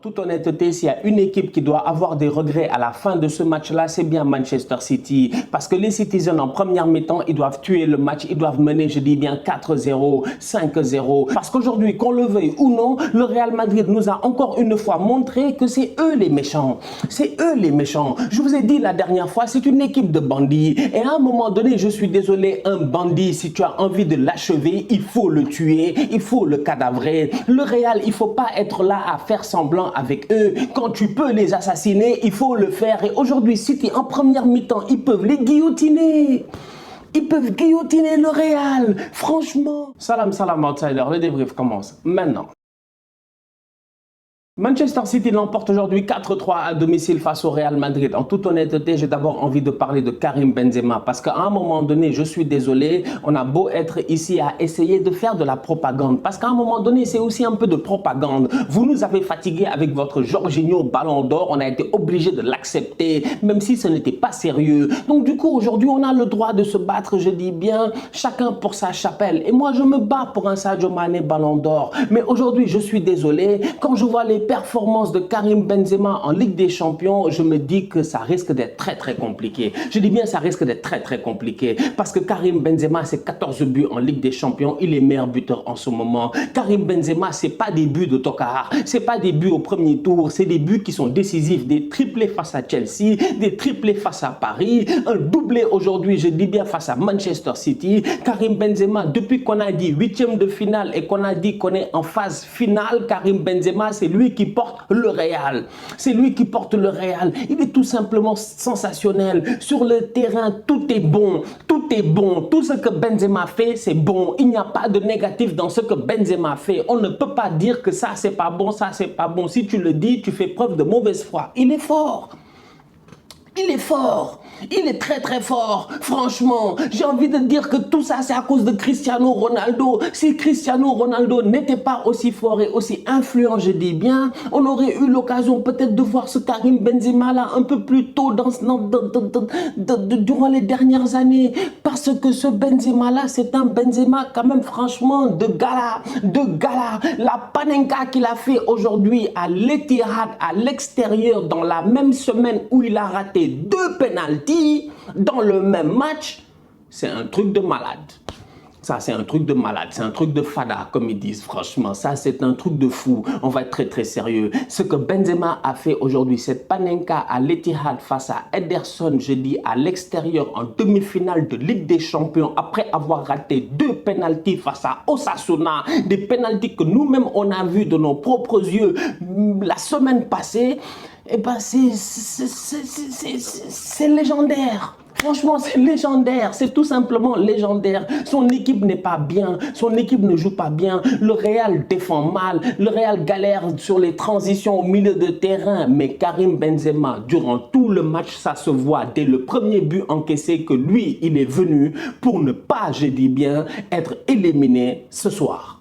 toute honnêteté, s'il y a une équipe qui doit avoir des regrets à la fin de ce match-là, c'est bien Manchester City. Parce que les Citizens, en première mi-temps, ils doivent tuer le match. Ils doivent mener, je dis bien, 4-0, 5-0. Parce qu'aujourd'hui, qu'on le veuille ou non, le Real Madrid nous a encore une fois montré que c'est eux les méchants. C'est eux les méchants. Je vous ai dit la dernière fois, c'est une équipe de bandits. Et à un moment donné, je suis désolé, un bandit, si tu as envie de l'achever, il faut le tuer, il faut le cadavrer. Le Real, il ne faut pas être là à faire semblant avec eux. Quand tu peux les assassiner, il faut le faire. Et aujourd'hui, City, en première mi-temps, ils peuvent les guillotiner. Ils peuvent guillotiner le Real. Franchement. Salam, salam, outsider. Le débrief commence maintenant. Manchester City l'emporte aujourd'hui 4-3 à domicile face au Real Madrid. En toute honnêteté, j'ai d'abord envie de parler de Karim Benzema parce qu'à un moment donné, je suis désolé, on a beau être ici à essayer de faire de la propagande parce qu'à un moment donné, c'est aussi un peu de propagande. Vous nous avez fatigués avec votre Jorginho Ballon d'Or, on a été obligé de l'accepter, même si ce n'était pas sérieux. Donc du coup, aujourd'hui, on a le droit de se battre, je dis bien, chacun pour sa chapelle. Et moi, je me bats pour un Sadio Mané Ballon d'Or. Mais aujourd'hui, je suis désolé, quand je vois les performances de Karim Benzema en Ligue des Champions, je me dis que ça risque d'être très compliqué. Je dis bien ça risque d'être très compliqué parce que Karim Benzema, c'est 14 buts en Ligue des Champions, il est meilleur buteur en ce moment. Karim Benzema, c'est pas des buts de Tokar, c'est pas des buts au premier tour, c'est des buts qui sont décisifs, des triplés face à Chelsea, des triplés face à Paris, un doublé aujourd'hui, je dis bien face à Manchester City. Karim Benzema, depuis qu'on a dit 8e de finale et qu'on a dit qu'on est en phase finale, Karim Benzema, c'est lui qui porte le Real. C'est lui qui porte le Real. Il est tout simplement sensationnel. Sur le terrain, tout est bon. Tout est bon. Tout ce que Benzema fait, c'est bon. Il n'y a pas de négatif dans ce que Benzema fait. On ne peut pas dire que ça, c'est pas bon, ça, c'est pas bon. Si tu le dis, tu fais preuve de mauvaise foi. Il est fort. Il est fort, il est très fort, franchement, j'ai envie de dire que tout ça c'est à cause de Cristiano Ronaldo. Si Cristiano Ronaldo n'était pas aussi fort et aussi influent, je dis bien, on aurait eu l'occasion peut-être de voir ce Karim Benzema là un peu plus tôt durant les dernières années, parce que ce Benzema là c'est un Benzema quand même franchement de gala, la panenka qu'il a fait aujourd'hui à l'Etihad, à l'extérieur, dans la même semaine où il a raté 2 pénaltys dans le même match, c'est un truc de malade. Ça, c'est un truc de malade, c'est un truc de fada, comme ils disent, franchement. Ça, c'est un truc de fou. On va être très sérieux. Ce que Benzema a fait aujourd'hui, cette panenka à l'Etihad face à Ederson, je dis, à l'extérieur, en demi-finale de Ligue des Champions, après avoir raté 2 pénaltys face à Osasuna, des pénaltys que nous-mêmes, on a vus de nos propres yeux la semaine passée, eh ben, c'est légendaire. Franchement, c'est légendaire, c'est tout simplement légendaire. Son équipe n'est pas bien, son équipe ne joue pas bien. Le Real défend mal, le Real galère sur les transitions au milieu de terrain. Mais Karim Benzema, durant tout le match, ça se voit dès le premier but encaissé que lui, il est venu pour ne pas, je dis bien, être éliminé ce soir.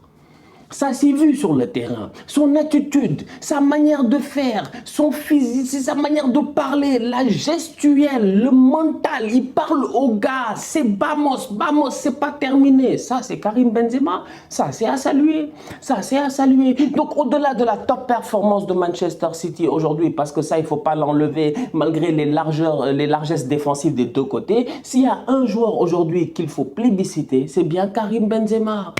Ça s'est vu sur le terrain, son attitude, sa manière de faire, son physique, sa manière de parler, la gestuelle, le mental, il parle aux gars, c'est vamos, c'est pas terminé. Ça, c'est Karim Benzema, ça, c'est à saluer, ça, c'est à saluer. Donc, au-delà de la top performance de Manchester City aujourd'hui, parce que ça, il ne faut pas l'enlever, malgré les largesses défensives des deux côtés, s'il y a un joueur aujourd'hui qu'il faut plébisciter, c'est bien Karim Benzema.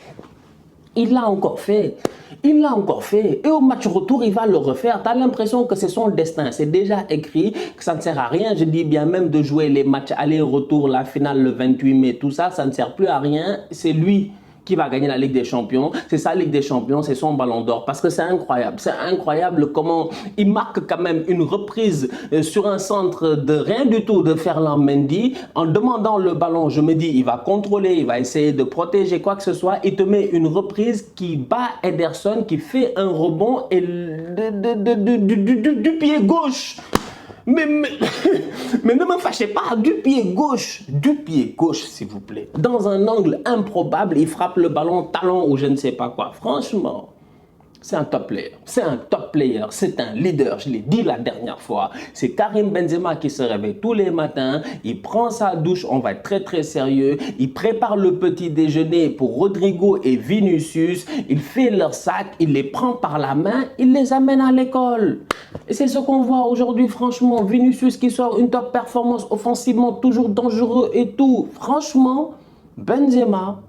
Il l'a encore fait. Il l'a encore fait. Et au match retour, il va le refaire. Tu as l'impression que c'est son destin. C'est déjà écrit, que ça ne sert à rien. Je dis bien même de jouer les matchs aller-retour, la finale le 28 mai, tout ça, ça ne sert plus à rien. C'est lui qui va gagner la Ligue des Champions. C'est sa Ligue des Champions, c'est son Ballon d'Or. Parce que c'est incroyable. C'est incroyable comment il marque quand même une reprise sur un centre de rien du tout de Ferland Mendy. En demandant le ballon, je me dis, il va contrôler, il va essayer de protéger quoi que ce soit. Il te met une reprise qui bat Ederson, qui fait un rebond et du pied gauche. Mais ne me fâchez pas, du pied gauche, s'il vous plaît. Dans un angle improbable, il frappe le ballon talon ou je ne sais pas quoi. Franchement, C'est un top player, c'est un top player, c'est un leader, je l'ai dit la dernière fois. C'est Karim Benzema qui se réveille tous les matins, il prend sa douche, on va être très très sérieux, il prépare le petit déjeuner pour Rodrigo et Vinicius, il fait leur sac, il les prend par la main, il les amène à l'école. Et c'est ce qu'on voit aujourd'hui franchement, Vinicius qui sort une top performance offensivement, toujours dangereux et tout. Franchement, Benzema,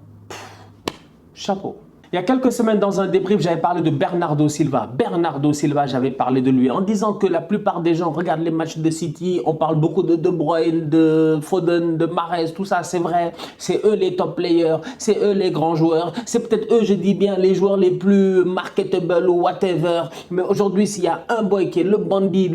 chapeau. Il y a quelques semaines, dans un débrief, j'avais parlé de Bernardo Silva. Bernardo Silva, j'avais parlé de lui en disant que la plupart des gens regardent les matchs de City. On parle beaucoup de De Bruyne, de Foden, de Mahrez, tout ça, c'est vrai. C'est eux les top players, c'est eux les grands joueurs. C'est peut-être eux, je dis bien, les joueurs les plus marketable ou whatever. Mais aujourd'hui, s'il y a un boy qui est le bandit,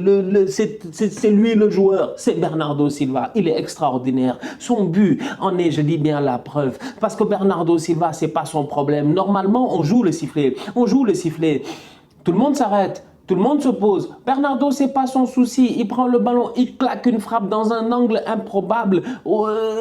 c'est lui le joueur, c'est Bernardo Silva. Il est extraordinaire. Son but en est, je dis bien, la preuve. Parce que Bernardo Silva, c'est pas son problème. Normalement, on joue le sifflet, on joue le sifflet. Tout le monde s'arrête, tout le monde se pose. Bernardo, c'est pas son souci. Il prend le ballon, il claque une frappe dans un angle improbable.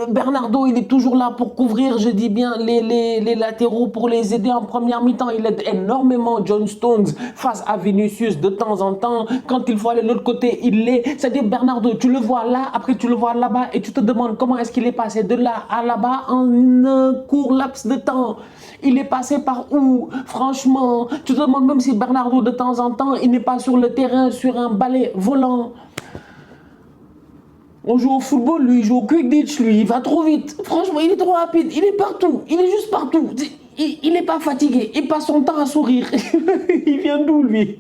Bernardo, il est toujours là pour couvrir, je dis bien, les latéraux, pour les aider en première mi-temps. Il aide énormément John Stones face à Vinicius de temps en temps. Quand il faut aller de l'autre côté, il l'est. C'est-à-dire, Bernardo, tu le vois là, après tu le vois là-bas et tu te demandes comment est-ce qu'il est passé de là à là-bas en un court laps de temps. Il est passé par où? Franchement, tu te demandes même si Bernardo, de temps en temps, il n'est pas sur le terrain, sur un balai volant. On joue au football, lui, il joue au Quidditch, lui, il va trop vite. Franchement, il est trop rapide, il est partout, il est juste partout. Il n'est pas fatigué, il passe son temps à sourire. Il vient d'où, lui?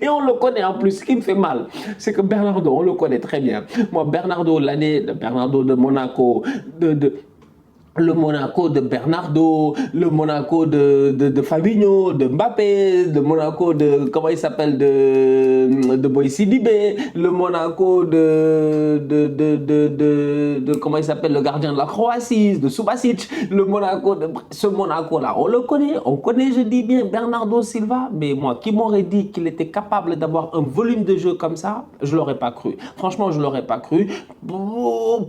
Et on le connaît en plus. Ce qui me fait mal, c'est que Bernardo, on le connaît très bien. Moi, Bernardo, l'année de Bernardo de Monaco, le Monaco de Bernardo, le Monaco de Fabinho, de Mbappé, le Monaco de, comment il s'appelle, de Boy Sidibé, le Monaco de comment il s'appelle, le gardien de la Croatie, de Subasic, le Monaco de, ce Monaco-là, on le connaît, je dis bien, Bernardo Silva, mais moi, qui m'aurait dit qu'il était capable d'avoir un volume de jeu comme ça, je l'aurais pas cru. Franchement, je l'aurais pas cru.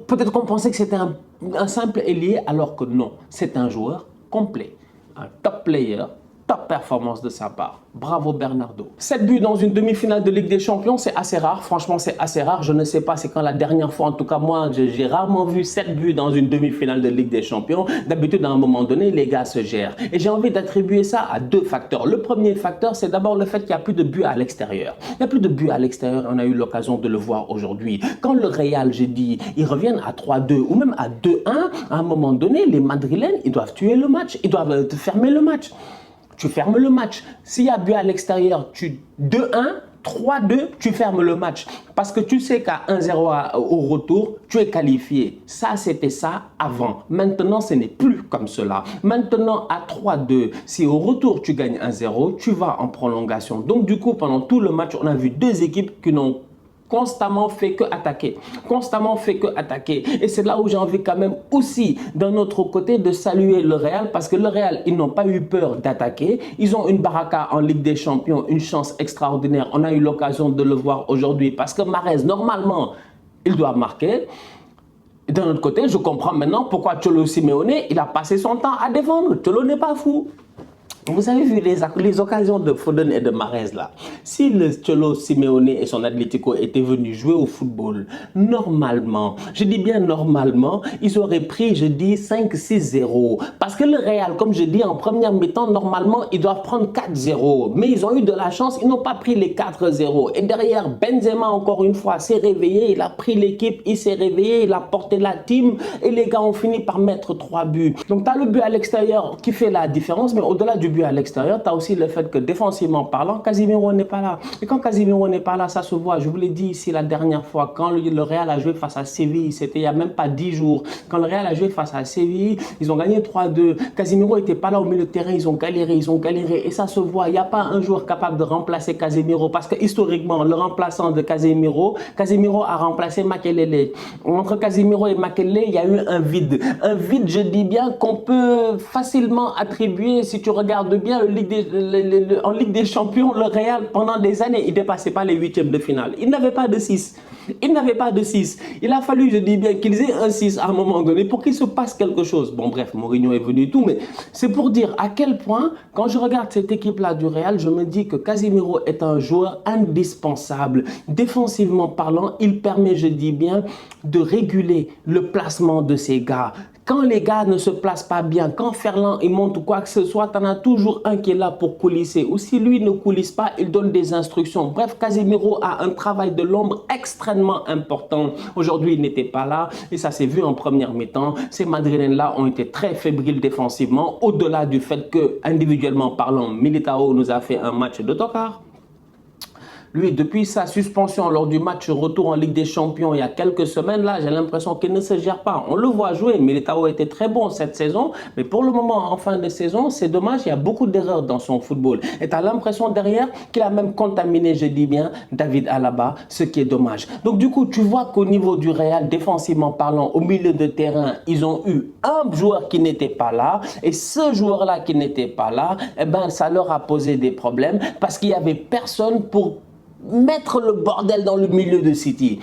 Peut-être qu'on pensait que c'était un simple ailier, alors que non, c'est un joueur complet, un top player, top performance de sa part. Bravo Bernardo. 7 buts dans une demi-finale de Ligue des Champions, c'est assez rare. Franchement, c'est assez rare. Je ne sais pas, c'est quand la dernière fois, en tout cas moi, j'ai rarement vu 7 buts dans une demi-finale de Ligue des Champions. D'habitude, à un moment donné, les gars se gèrent. Et j'ai envie d'attribuer ça à deux facteurs. Le premier facteur, c'est d'abord le fait qu'il n'y a plus de buts à l'extérieur. Il n'y a plus de buts à l'extérieur. On a eu l'occasion de le voir aujourd'hui. Quand le Real, j'ai dit, ils reviennent à 3-2 ou même à 2-1, à un moment donné, les Madrilènes, ils doivent tuer le match. Ils doivent fermer le match. Tu fermes le match. S'il y a but à l'extérieur, tu 2-1, 3-2, tu fermes le match. Parce que tu sais qu'à 1-0 au retour, tu es qualifié. Ça, c'était ça avant. Maintenant, ce n'est plus comme cela. Maintenant, à 3-2, si au retour, tu gagnes 1-0, tu vas en prolongation. Donc, du coup, pendant tout le match, on a vu deux équipes qui n'ont constamment fait que attaquer, constamment fait que attaquer. Et c'est là où j'ai envie quand même aussi, d'un autre côté, de saluer le Real, parce que le Real, ils n'ont pas eu peur d'attaquer. Ils ont une baraka en Ligue des Champions, une chance extraordinaire. On a eu l'occasion de le voir aujourd'hui, parce que Mahrez, normalement, il doit marquer. D'un autre côté, je comprends maintenant pourquoi Cholo Simeone, il a passé son temps à défendre. Cholo n'est pas fou. Vous avez vu les occasions de Foden et de Mahrez là. Si le Cholo Simeone et son Atlético étaient venus jouer au football, normalement, je dis bien normalement, ils auraient pris, je dis, 5-6-0. Parce que le Real, comme je dis, en première mi-temps, normalement, ils doivent prendre 4-0. Mais ils ont eu de la chance, ils n'ont pas pris les 4-0. Et derrière, Benzema, encore une fois, s'est réveillé, il a pris l'équipe, il s'est réveillé, il a porté la team. Et les gars ont fini par mettre 3 buts. Donc, tu as le but à l'extérieur qui fait la différence, mais au-delà du but à l'extérieur, tu as aussi le fait que défensivement parlant, Casemiro n'est pas là. Et quand Casemiro n'est pas là, ça se voit. Je vous l'ai dit ici la dernière fois, quand le Real a joué face à Séville, c'était il n'y a même pas 10 jours. Quand le Real a joué face à Séville, ils ont gagné 3-2. Casemiro n'était pas là au milieu de terrain, ils ont galéré. Et ça se voit. Il n'y a pas un joueur capable de remplacer Casemiro parce que historiquement, le remplaçant de Casemiro a remplacé Makelele. Entre Casemiro et Makelele, il y a eu un vide. Un vide, je dis bien, qu'on peut facilement attribuer, si tu regardes regardes bien, en Ligue des Champions, le Real, pendant des années, il ne dépassait pas les huitièmes de finale. Il n'avait pas de 6. Il n'avait pas de 6. Il a fallu, je dis bien, qu'ils aient un 6 à un moment donné pour qu'il se passe quelque chose. Bon, bref, Mourinho est venu et tout, mais c'est pour dire à quel point, quand je regarde cette équipe-là du Real, je me dis que Casemiro est un joueur indispensable. Défensivement parlant, il permet, je dis bien, de réguler le placement de ces gars. Quand les gars ne se placent pas bien, quand Ferland il monte ou quoi que ce soit, tu en as toujours un qui est là pour coulisser. Ou si lui ne coulisse pas, il donne des instructions. Bref, Casemiro a un travail de l'ombre extrêmement important. Aujourd'hui, il n'était pas là et ça s'est vu en première mi-temps. Ces Madrilènes-là ont été très fébriles défensivement, au-delà du fait que, individuellement parlant, Militao nous a fait un match de tocard. Lui, depuis sa suspension lors du match retour en Ligue des Champions il y a quelques semaines, là, j'ai l'impression qu'il ne se gère pas. On le voit jouer, Militao était très bon cette saison, mais pour le moment, en fin de saison, c'est dommage, il y a beaucoup d'erreurs dans son football. Et tu as l'impression derrière qu'il a même contaminé, je dis bien, David Alaba, ce qui est dommage. Donc du coup, tu vois qu'au niveau du Real, défensivement parlant, au milieu de terrain, ils ont eu un joueur qui n'était pas là, et ce joueur-là qui n'était pas là, eh ben, ça leur a posé des problèmes, parce qu'il n'y avait personne pour mettre le bordel dans le milieu de City.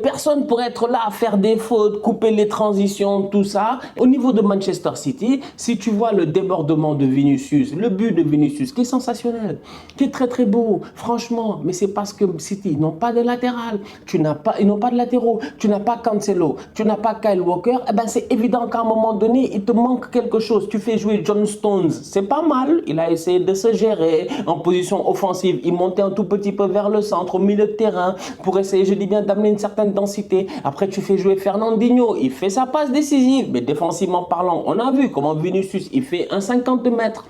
Personne pour être là à faire des fautes, couper les transitions, tout ça. Au niveau de Manchester City, si tu vois le débordement de Vinicius, le but de Vinicius qui est sensationnel, qui est très très beau, franchement, mais c'est parce que City n'ont pas de latéral, ils n'ont pas de latéraux, tu n'as pas Cancelo, tu n'as pas Kyle Walker, eh ben c'est évident qu'à un moment donné, il te manque quelque chose. Tu fais jouer John Stones, c'est pas mal, il a essayé de se gérer en position offensive, il montait un tout petit peu vers le centre, au milieu de terrain, pour essayer, je dis bien, d'amener une certaine densité. Après, tu fais jouer Fernandinho, il fait sa passe décisive, mais défensivement parlant, on a vu comment Vinicius, il fait un 50 mètres.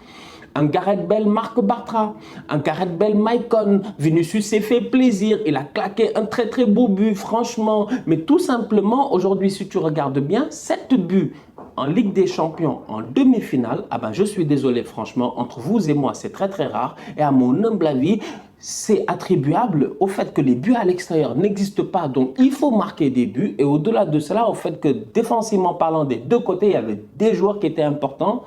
Un Gareth Bale, Marc Bartra, un Gareth Bale, Maicon. Vinicius s'est fait plaisir, il a claqué un très très beau but, franchement. Mais tout simplement, aujourd'hui, si tu regardes bien, 7 buts en Ligue des Champions, en demi-finale, ah ben je suis désolé, franchement, entre vous et moi, c'est très très rare. Et à mon humble avis, c'est attribuable au fait que les buts à l'extérieur n'existent pas. Donc, il faut marquer des buts. Et au-delà de cela, au fait que défensivement parlant, des deux côtés, il y avait des joueurs qui étaient importants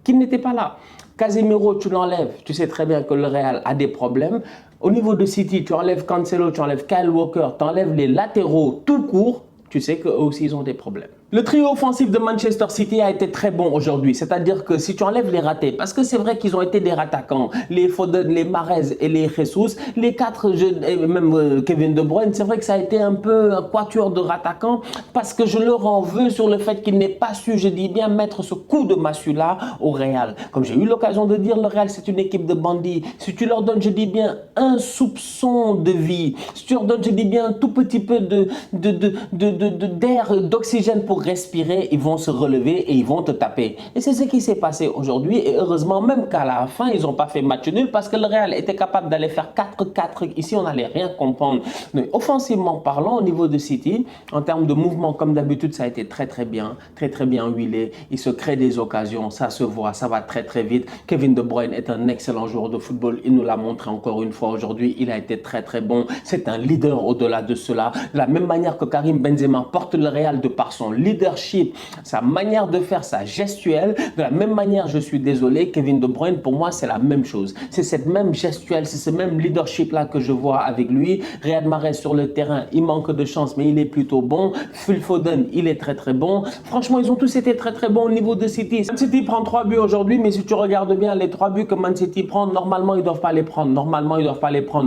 qui n'étaient pas là. Casemiro, tu l'enlèves. Tu sais très bien que le Real a des problèmes. Au niveau de City, tu enlèves Cancelo, tu enlèves Kyle Walker, tu enlèves les latéraux tout court. Tu sais qu'eux aussi, ils ont des problèmes. Le trio offensif de Manchester City a été très bon aujourd'hui. C'est-à-dire que si tu enlèves les ratés, parce que c'est vrai qu'ils ont été des rattaquants, les Foden, les Mahrez et les Jesus, les quatre jeunes, et même Kevin De Bruyne, c'est vrai que ça a été un peu un quatuor de rattaquants, parce que je leur en veux sur le fait qu'ils n'aient pas su, je dis bien, mettre ce coup de massue-là au Real. Comme j'ai eu l'occasion de dire, le Real, c'est une équipe de bandits. Si tu leur donnes, je dis bien, un soupçon de vie, si tu leur donnes, je dis bien, un tout petit peu d'air, d'oxygène pour respirer, ils vont se relever et ils vont te taper. Et c'est ce qui s'est passé aujourd'hui. Et heureusement, même qu'à la fin, ils n'ont pas fait match nul parce que le Real était capable d'aller faire 4-4. Ici, on n'allait rien comprendre. Mais offensivement parlant, au niveau de City, en termes de mouvement, comme d'habitude, ça a été très bien huilé. Il se crée des occasions, ça se voit, ça va très vite. Kevin De Bruyne est un excellent joueur de football. Il nous l'a montré encore une fois aujourd'hui. Il a été très bon. C'est un leader au-delà de cela. De la même manière que Karim Benzema porte le Real de par son leadership, sa manière de faire, sa gestuelle. De la même manière, je suis désolé, Kevin De Bruyne, pour moi, c'est la même chose. C'est cette même gestuelle, c'est ce même leadership-là que je vois avec lui. Riyad Mahrez sur le terrain, il manque de chance, mais il est plutôt bon. Phil Foden, il est très bon. Franchement, ils ont tous été très bons au niveau de City. Man City prend 3 buts aujourd'hui, mais si tu regardes bien les 3 buts que Man City prend, normalement, ils ne doivent pas les prendre.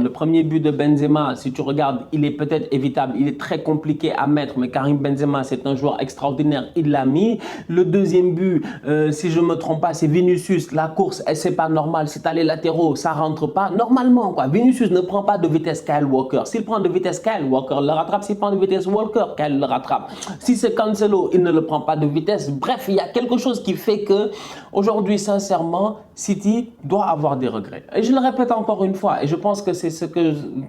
Le premier but de Benzema, si tu regardes, il est peut-être évitable. Il est très compliqué à mettre, mais Karim Benzema, c'est un joueur extraordinaire, il l'a mis. Le deuxième but, si je ne me trompe pas, c'est Vinicius. La course, c'est pas normal. C'est à les latéraux, ça rentre pas. Normalement, quoi. Vinicius ne prend pas de vitesse Kyle Walker. S'il prend de vitesse Kyle Walker, le rattrape. S'il prend de vitesse Walker, Kyle le rattrape. Si c'est Cancelo, il ne le prend pas de vitesse. Bref, il y a quelque chose qui fait que aujourd'hui, sincèrement, City doit avoir des regrets. Et je le répète encore une fois, et je pense que c'est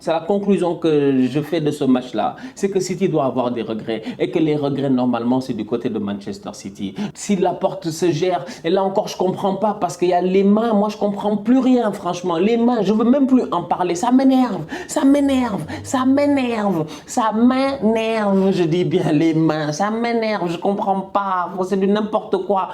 la conclusion que je fais de ce match-là. C'est que City doit avoir des regrets. Et que les regrets, normalement, c'est du côté de Manchester City. Si Laporte se gère, et là encore, je comprends pas, parce qu'il y a les mains, moi, je comprends plus rien, franchement. Les mains, je veux même plus en parler. Ça m'énerve, je dis bien les mains, ça m'énerve, je comprends pas, c'est du n'importe quoi.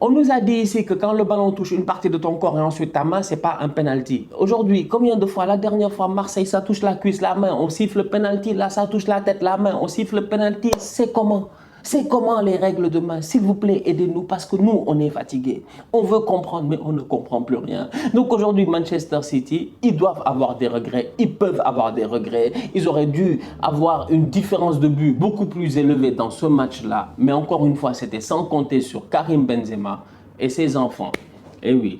On nous a dit ici que quand le ballon touche une partie de ton corps et ensuite ta main, c'est pas un penalty. Aujourd'hui, combien de fois, la dernière fois, Marseille, ça touche la cuisse, la main, on siffle le penalty, là, ça touche la tête, la main, on siffle le penalty, c'est comment? C'est comment les règles de main? S'il vous plaît, aidez-nous parce que nous, on est fatigués. On veut comprendre, mais on ne comprend plus rien. Donc aujourd'hui, Manchester City, ils doivent avoir des regrets. Ils peuvent avoir des regrets. Ils auraient dû avoir une différence de but beaucoup plus élevée dans ce match-là. Mais encore une fois, c'était sans compter sur Karim Benzema et ses enfants. Et oui.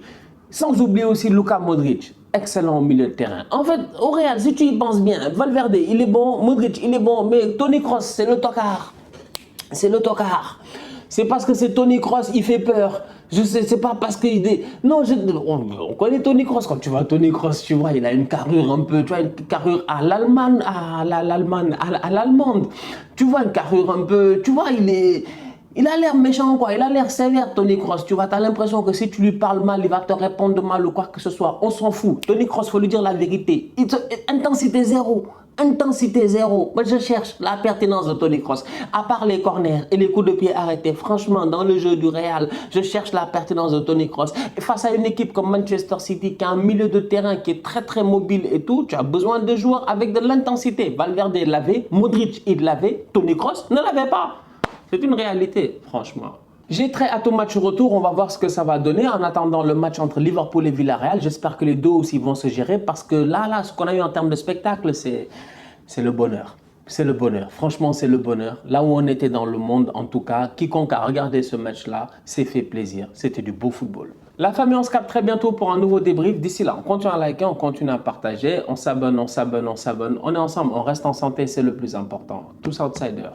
Sans oublier aussi Luka Modric. Excellent au milieu de terrain. En fait, au Real, si tu y penses bien, Valverde, il est bon, Modric, il est bon, mais Toni Kroos, c'est le tocard. C'est le tocard. C'est parce que c'est Toni Kroos, il fait peur. Je sais, c'est pas parce qu'il est... Non, on connaît Toni Kroos. Quand tu vois Toni Kroos, tu vois, il a une carrure un peu, tu vois, une carrure à l'allemande, à l'allemande. Tu vois, une carrure un peu, tu vois, il a l'air méchant, quoi. Il a l'air sévère, Toni Kroos. Tu vois, tu as l'impression que si tu lui parles mal, il va te répondre mal ou quoi que ce soit. On s'en fout. Toni Kroos, il faut lui dire la vérité. Intensité zéro. Intensité zéro. Moi, je cherche la pertinence de Toni Kroos. À part les corners et les coups de pied arrêtés, franchement, dans le jeu du Real, je cherche la pertinence de Toni Kroos. Et face à une équipe comme Manchester City, qui a un milieu de terrain qui est très, très mobile et tout, tu as besoin de joueurs avec de l'intensité. Valverde l'avait, Modric, il l'avait, Toni Kroos ne l'avait pas. C'est une réalité, franchement. J'ai très hâte au match retour, on va voir ce que ça va donner. En attendant le match entre Liverpool et Villarreal, j'espère que les deux aussi vont se gérer parce que là, ce qu'on a eu en termes de spectacle, c'est le bonheur. C'est le bonheur. Franchement, c'est le bonheur. Là où on était dans le monde, en tout cas, quiconque a regardé ce match-là s'est fait plaisir. C'était du beau football. La famille, on se capte très bientôt pour un nouveau débrief. D'ici là, on continue à liker, on continue à partager. On s'abonne, on s'abonne, on s'abonne. On est ensemble, on reste en santé, c'est le plus important. Tous outsiders.